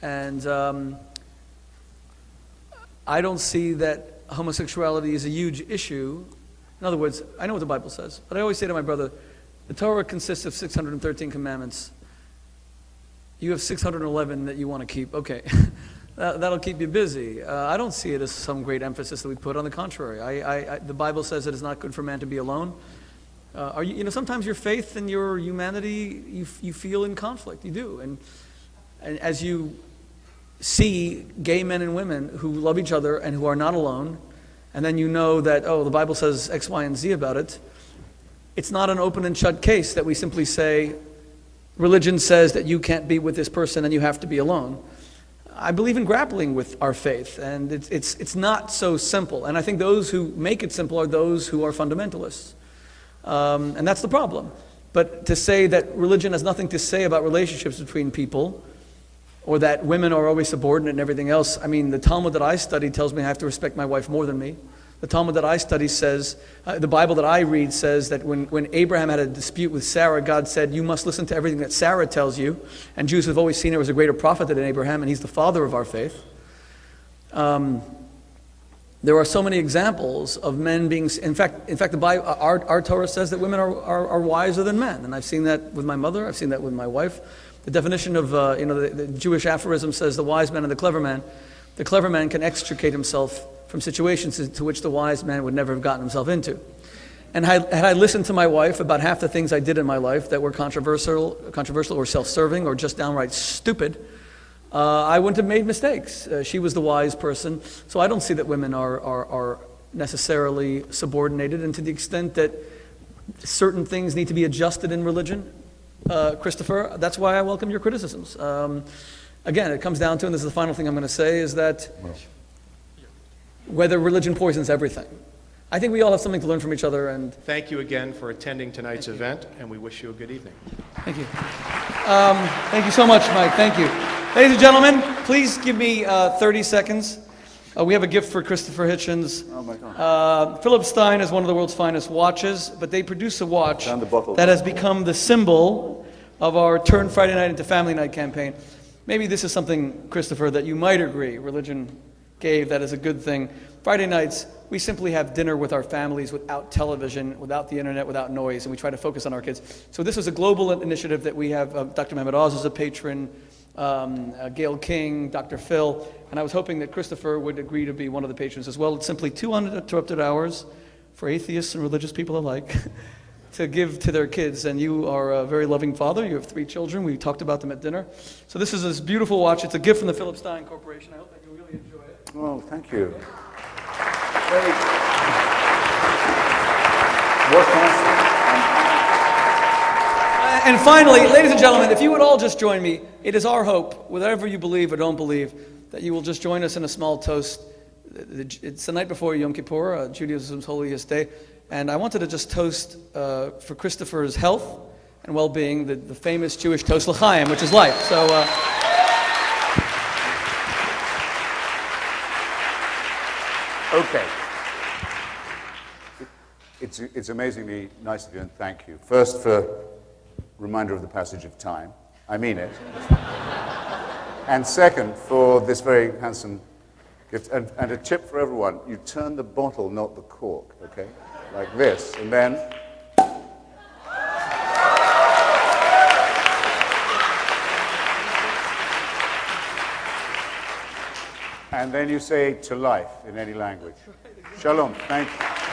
And I don't see that homosexuality is a huge issue. In other words, I know what the Bible says, but I always say to my brother, the Torah consists of 613 commandments. You have 611 that you want to keep. Okay, that'll keep you busy. I don't see it as some great emphasis that we put. On the contrary, the Bible says it is not good for man to be alone. Sometimes your faith and your humanity, you feel in conflict. You do, and as you see gay men and women who love each other and who are not alone, and then you know that, the Bible says X, Y, and Z about it, it's not an open and shut case that we simply say, religion says that you can't be with this person and you have to be alone. I believe in grappling with our faith, and it's not so simple. And I think those who make it simple are those who are fundamentalists. And that's the problem. But to say that religion has nothing to say about relationships between people, or that women are always subordinate and everything else. I mean, the Talmud that I study tells me I have to respect my wife more than me. The Talmud that I study says, the Bible that I read says that when Abraham had a dispute with Sarah, God said, you must listen to everything that Sarah tells you. And Jews have always seen her as a greater prophet than Abraham, and he's the father of our faith. There are so many examples of men being, in fact, the Bible, our Torah says that women are wiser than men. And I've seen that with my mother, I've seen that with my wife. The definition of, the Jewish aphorism says the wise man and the clever man. The clever man can extricate himself from situations to which the wise man would never have gotten himself into. And had I listened to my wife about half the things I did in my life that were controversial or self-serving or just downright stupid, I wouldn't have made mistakes. She was the wise person. So I don't see that women are necessarily subordinated. And to the extent that certain things need to be adjusted in religion, Christopher, that's why I welcome your criticisms. Again, it comes down to, and this is the final thing I'm going to say, is that whether religion poisons everything. I think we all have something to learn from each other. And thank you again for attending tonight's event, and we wish you a good evening. Thank you. Thank you so much, Mike. Thank you. Ladies and gentlemen, please give me 30 seconds. We have a gift for Christopher Hitchens. Oh my God. Philip Stein is one of the world's finest watches, but they produce a watch that has become the symbol of our Turn Friday Night into Family Night campaign. Maybe this is something, Christopher, that you might agree religion gave that is a good thing. Friday nights, we simply have dinner with our families without television, without the internet, without noise, and we try to focus on our kids. So this is a global initiative that we have. Dr. Mehmet Oz is a patron, Gail King, Dr. Phil, and I was hoping that Christopher would agree to be one of the patrons as well. It's simply 2 uninterrupted hours for atheists and religious people alike to give to their kids. And you are a very loving father. You have 3 children. We talked about them at dinner. So this is this beautiful watch. It's a gift from the Philip Stein Corporation. I hope that you really enjoy it. Oh, thank you. And finally, ladies and gentlemen, if you would all just join me, it is our hope, whatever you believe or don't believe, that you will just join us in a small toast. It's the night before Yom Kippur, Judaism's holiest day, and I wanted to just toast for Christopher's health and well-being, the famous Jewish toast l'chaim, which is life. So. Okay. It's amazingly nice of you, and thank you. First, for reminder of the passage of time. I mean it. And second, for this very handsome gift. And a tip for everyone, you turn the bottle, not the cork, okay? Like this, and then... And then you say to life in any language. Shalom. Thank you.